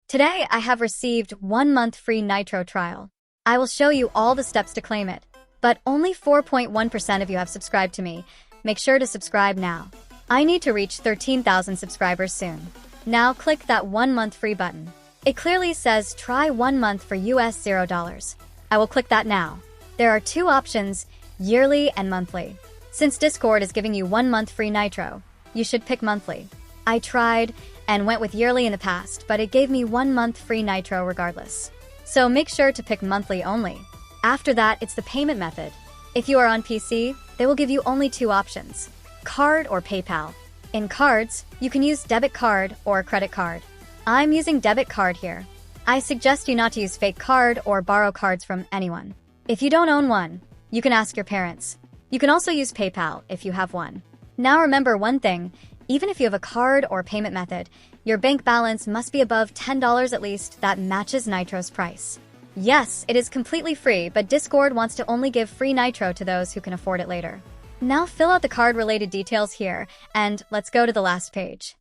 Today, I have received 1 month free Nitro trial. I will show you all the steps to claim it, but only 4.1% of you have subscribed to me. Make sure to subscribe now. I need to reach 13,000 subscribers soon. Now click that 1 month free button. It clearly says try 1 month for US $0. I will click that now. There are two options, yearly and monthly. Since Discord is giving you 1 month free Nitro, you should pick monthly. I tried and went with yearly in the past, but it gave me 1 month free Nitro regardless. So make sure to pick monthly only. After that, it's the payment method. If you are on PC, they will give you only two options, card or PayPal. In cards, you can use debit card or credit card. I'm using debit card here. I suggest you not to use fake card or borrow cards from anyone. If you don't own one, you can ask your parents. You can also use PayPal if you have one. Now remember one thing, even if you have a card or payment method, your bank balance must be above $10 at least that matches Nitro's price. Yes, it is completely free, but Discord wants to only give free Nitro to those who can afford it later. Now fill out the card-related details here, and let's go to the last page.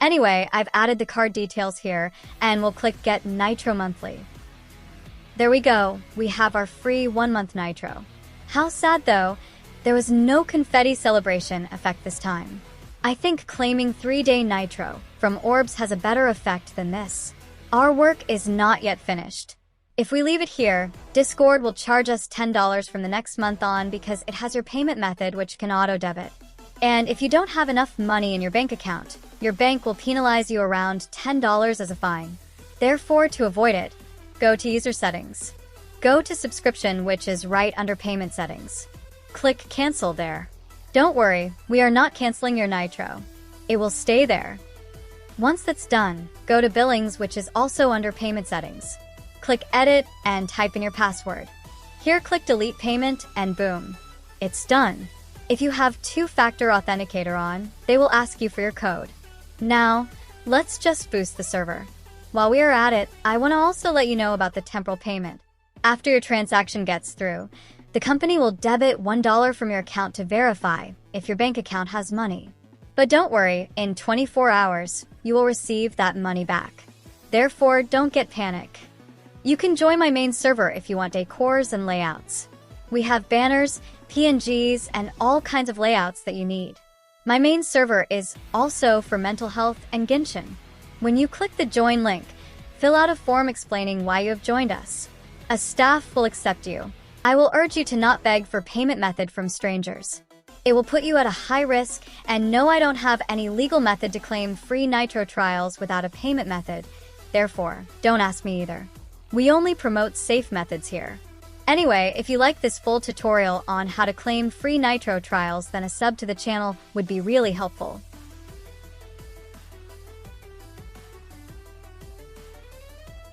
Anyway, I've added the card details here, and we'll click Get Nitro Monthly. There we go, we have our free 1 month Nitro. How sad though, there was no confetti celebration effect this time. I think claiming 3-day Nitro from orbs has a better effect than this. Our work is not yet finished. If we leave it here, Discord will charge us $10 from the next month on because it has your payment method which can auto-debit. And if you don't have enough money in your bank account, your bank will penalize you around $10 as a fine. Therefore, to avoid it, go to User Settings. Go to Subscription, which is right under Payment Settings. Click Cancel there. Don't worry, we are not canceling your Nitro. It will stay there. Once that's done, go to Billings, which is also under Payment Settings. Click Edit and type in your password. Here click Delete Payment and boom, it's done. If you have two-factor authenticator on, they will ask you for your code. Now, let's just boost the server. While we are at it, I want to also let you know about the Temporal Payment. After your transaction gets through, the company will debit $1 from your account to verify if your bank account has money. But don't worry, in 24 hours, you will receive that money back. Therefore, don't get panic. You can join my main server if you want decors and layouts. We have banners, PNGs, and all kinds of layouts that you need. My main server is also for mental health and Genshin. When you click the join link, fill out a form explaining why you have joined us. A staff will accept you. I will urge you to not beg for payment method from strangers. It will put you at a high risk, and no, I don't have any legal method to claim free Nitro trials without a payment method. Therefore, don't ask me either. We only promote safe methods here. Anyway, if you like this full tutorial on how to claim free Nitro trials, then a sub to the channel would be really helpful.